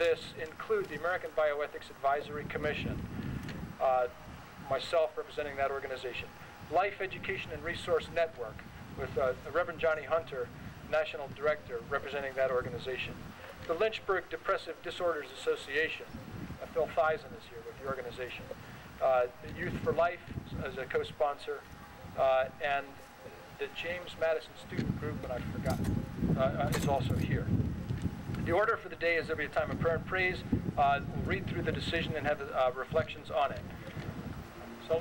this include the American Bioethics Advisory Commission, myself representing that organization, Life Education and Resource Network with Reverend Johnny Hunter, National Director, representing that organization, the Lynchburg Depressive Disorders Association, Phil Theisen is here with the organization, Youth for Life as a co-sponsor, and the James Madison Student Group, and I forgot, is also here. The order for the day is there'll be a time of prayer and praise. We'll read through the decision and have reflections on it. So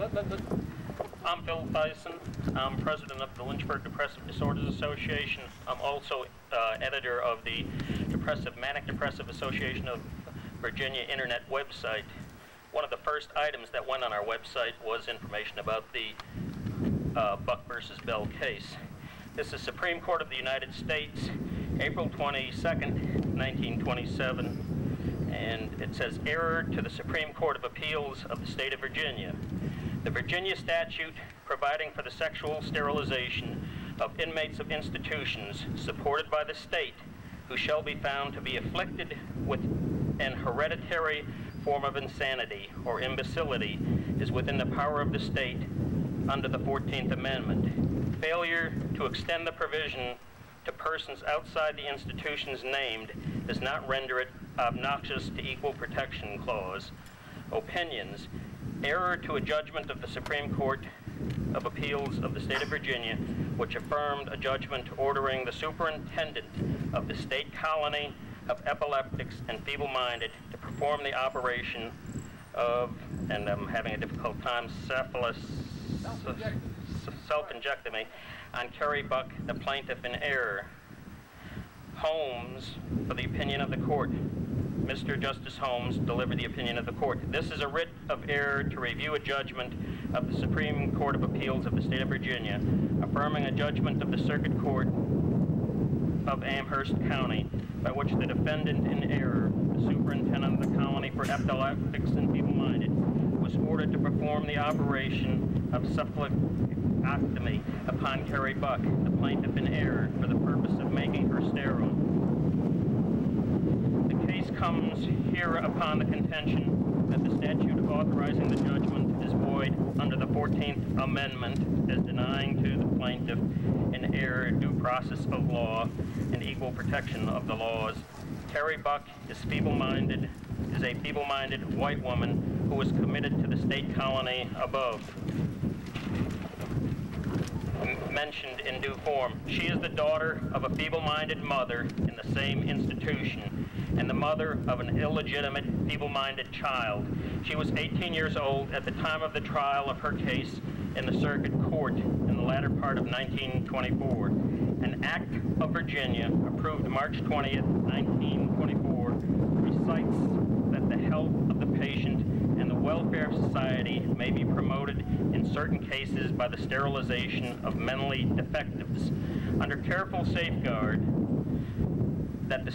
I'm Phil Theisen. I'm president of the Lynchburg Depressive Disorders Association. I'm also editor of the Manic Depressive Association of Virginia internet website. One of the first items that went on our website was information about the Buck versus Bell case. This is Supreme Court of the United States, April 22nd, 1927, and it says, error to the Supreme Court of Appeals of the State of Virginia. The Virginia statute providing for the sexual sterilization of inmates of institutions supported by the state who shall be found to be afflicted with an hereditary form of insanity or imbecility is within the power of the state under the 14th Amendment. Failure to extend the provision to persons outside the institutions named does not render it obnoxious to Equal Protection Clause. Opinions. Error to a judgment of the Supreme Court of Appeals of the State of Virginia, which affirmed a judgment ordering the superintendent of the state colony of epileptics and feeble-minded to perform the operation of, and I'm having a difficult time, self-injectomy on Carrie Buck, the plaintiff in error. Holmes, for the opinion of the court. Mr. Justice Holmes delivered the opinion of the court. This is a writ of error to review a judgment of the Supreme Court of Appeals of the State of Virginia, affirming a judgment of the Circuit Court of Amherst County, by which the defendant in error, the superintendent of the colony for epileptics and feeble-minded, was ordered to perform the operation of cephalotomy upon Carrie Buck, the plaintiff in error, for the purpose of making her sterile. The case comes here upon the contention that the statute authorizing the judgment is void under the 14th Amendment as denying to the plaintiff in error due process of law and equal protection of the laws. Carrie Buck is a feeble-minded white woman who was committed to the state colony above, mentioned in due form. She is the daughter of a feeble-minded mother in the same institution and the mother of an illegitimate feeble-minded child. She was 18 years old at the time of the trial of her case in the Circuit Court in the latter part of 1924. An Act of Virginia, approved March 20th, 1924, recites that the health of the patient and the welfare of society may be promoted in certain cases by the sterilization of mentally defectives, under careful safeguard that the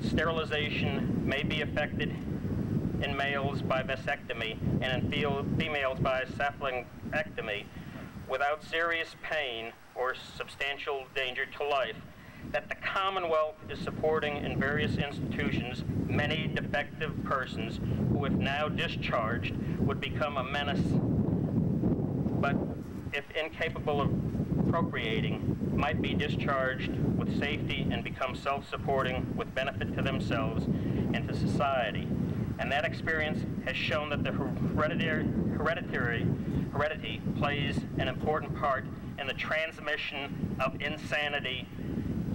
sterilization may be effected in males by vasectomy and in females by cephalotomy without serious pain or substantial danger to life, that the Commonwealth is supporting in various institutions many defective persons who, if now discharged, would become a menace, but if incapable of procreating, might be discharged with safety and become self-supporting with benefit to themselves and to society. And that experience has shown that the heredity plays an important part in the transmission of insanity,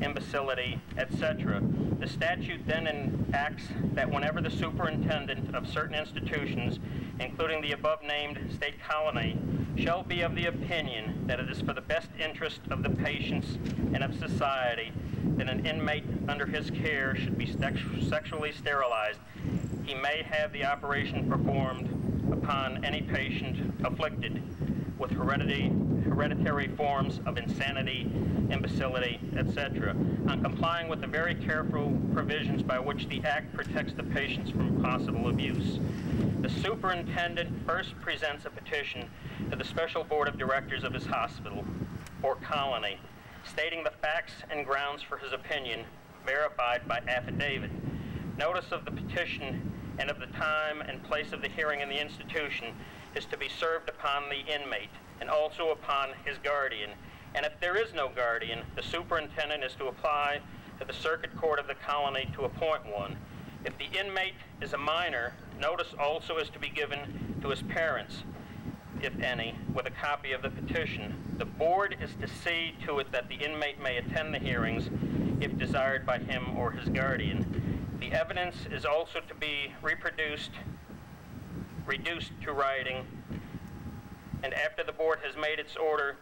imbecility, etc. The statute then enacts that whenever the superintendent of certain institutions, including the above-named state colony, shall be of the opinion that it is for the best interest of the patients and of society that an inmate under his care should be sexually sterilized, he may have the operation performed upon any patient afflicted with hereditary forms of insanity, imbecility, etc., on complying with the very careful provisions by which the Act protects the patients from possible abuse. The superintendent first presents a petition to the Special Board of Directors of his hospital or colony, stating the facts and grounds for his opinion, verified by affidavit. Notice of the petition and of the time and place of the hearing in the institution is to be served upon the inmate and also upon his guardian. And if there is no guardian, the superintendent is to apply to the Circuit Court of the Colony to appoint one. If the inmate is a minor, notice also is to be given to his parents, if any, with a copy of the petition. The board is to see to it that the inmate may attend the hearings if desired by him or his guardian. The evidence is also to be reduced to writing, and after the board has made its order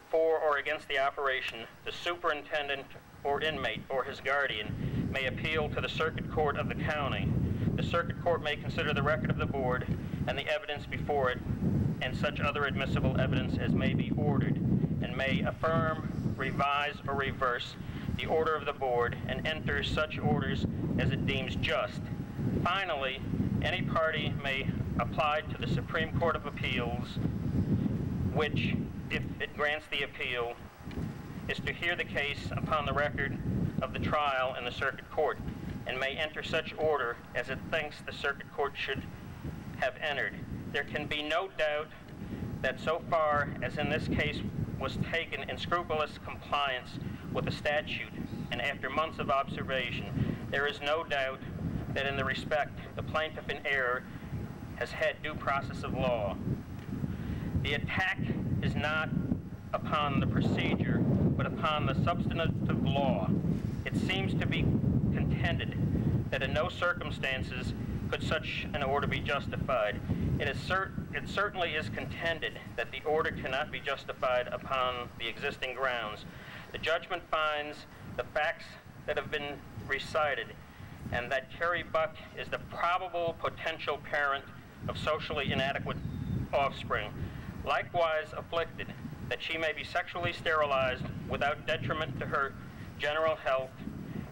for or against the operation, the superintendent or inmate or his guardian may appeal to the Circuit Court of the County. The Circuit Court may consider the record of the board and the evidence before it and such other admissible evidence as may be ordered, and may affirm, revise, or reverse the order of the board and enter such orders as it deems just. Finally, any party may apply to the Supreme Court of Appeals, which, if it grants the appeal, is to hear the case upon the record of the trial in the Circuit Court, and may enter such order as it thinks the Circuit Court should have entered. There can be no doubt that so far as in this case was taken in scrupulous compliance with the statute, and after months of observation, there is no doubt that in the respect the plaintiff in error has had due process of law. The attack is not upon the procedure, but upon the substantive law. It seems to be contended that in no circumstances could such an order be justified. It certainly is contended that the order cannot be justified upon the existing grounds. The judgment finds the facts that have been recited, and that Carrie Buck is the probable potential parent of socially inadequate offspring, likewise afflicted, that she may be sexually sterilized without detriment to her general health,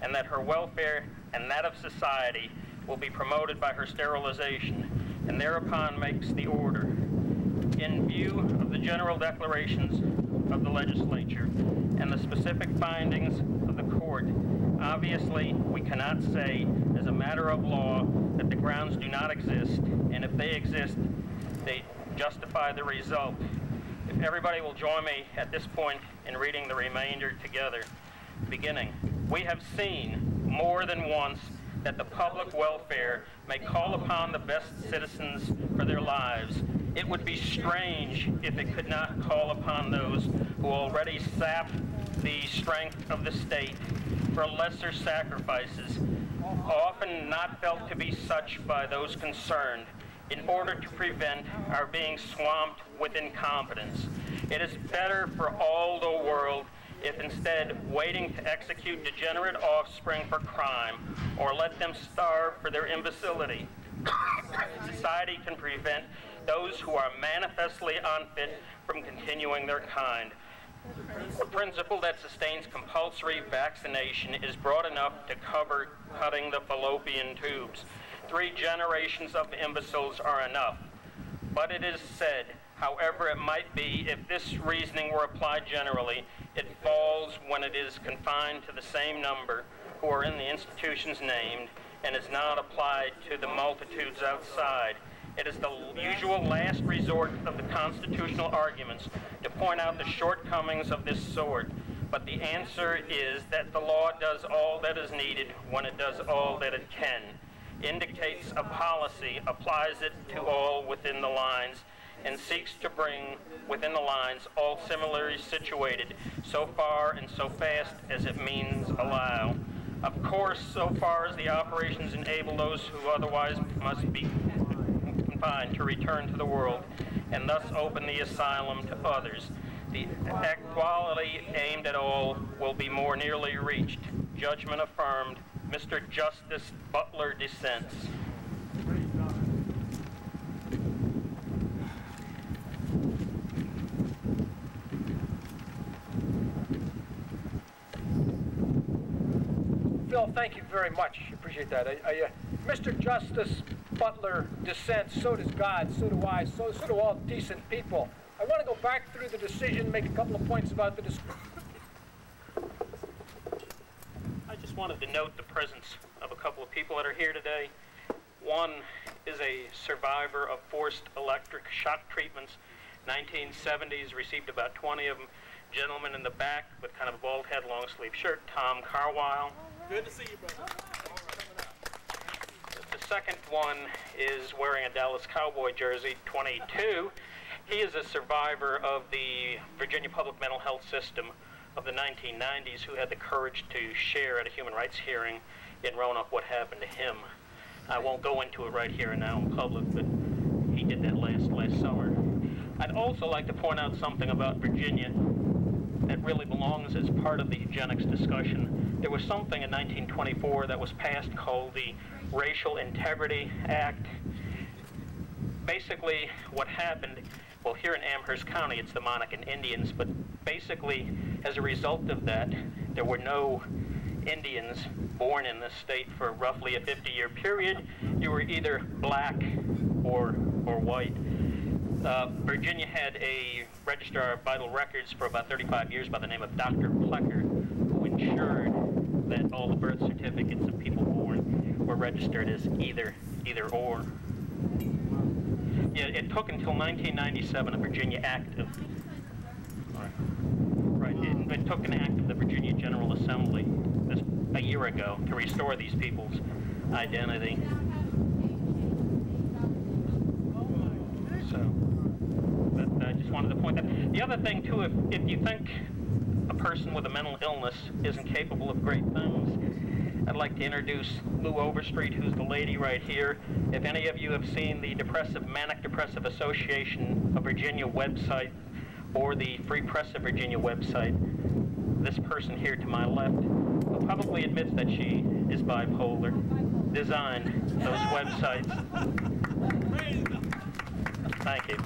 and that her welfare and that of society will be promoted by her sterilization, and thereupon makes the order. In view of the general declarations of the legislature and the specific findings of the court, obviously we cannot say as a matter of law that the grounds do not exist, and if they exist, they justify the result. If everybody will join me at this point in reading the remainder together. Beginning, we have seen more than once that the public welfare may call upon the best citizens for their lives. It would be strange if it could not call upon those who already sap the strength of the state for lesser sacrifices, often not felt to be such by those concerned, in order to prevent our being swamped with incompetence. It is better for all the world if instead waiting to execute degenerate offspring for crime or let them starve for their imbecility, society can prevent those who are manifestly unfit from continuing their kind. The principle that sustains compulsory vaccination is broad enough to cover cutting the fallopian tubes. 3 generations of imbeciles are enough. But it is said, however it might be, if this reasoning were applied generally, it falls when it is confined to the same number who are in the institutions named, and is not applied to the multitudes outside. It is the usual last resort of the constitutional arguments to point out the shortcomings of this sort, but the answer is that the law does all that is needed when it does all that it can, indicates a policy, applies it to all within the lines, and seeks to bring within the lines all similarly situated so far and so fast as it means allow. Of course, so far as the operations enable those who otherwise must be confined to return to the world, and thus open the asylum to others. The equality aimed at all will be more nearly reached. Judgment affirmed. Mr. Justice Butler dissents. Phil, thank you very much. Appreciate that. Mr. Justice Butler dissents. So does God. So do I. So do all decent people. I want to go back through the decision, make a couple of points about the decision. I just wanted to note the presence of a couple of people that are here today. One is a survivor of forced electric shock treatments. 1970s, received about 20 of them. Gentleman in the back with kind of a bald head, long sleeve shirt, Tom Carwile. Good to see you, brother. The second one is wearing a Dallas Cowboy jersey, 22. He is a survivor of the Virginia public mental health system of the 1990s who had the courage to share at a human rights hearing in Roanoke what happened to him. I won't go into it right here and now in public, but he did that last summer. I'd also like to point out something about Virginia that really belongs as part of the eugenics discussion. There was something in 1924 that was passed called the Racial Integrity Act. Basically, what happened, well, here in Amherst County, it's the Monacan Indians, but basically, as a result of that, there were no Indians born in this state for roughly a 50-year period. You were either black or white. Virginia had a registrar of vital records for about 35 years by the name of Dr. Plecker, who ensured that all the birth certificates of people born were registered as either or. Yeah, it took until 1997 a Virginia Act of, it took an act of the Virginia General Assembly a year ago to restore these people's identity. So, I just wanted to point that. The other thing too, if you think a person with a mental illness isn't capable of great things, I'd like to introduce Lou Overstreet, who's the lady right here. If any of you have seen the Manic Depressive Association of Virginia website or the Free Press of Virginia website, this person here to my left, who probably admits that she is bipolar, designed those websites. Thank you.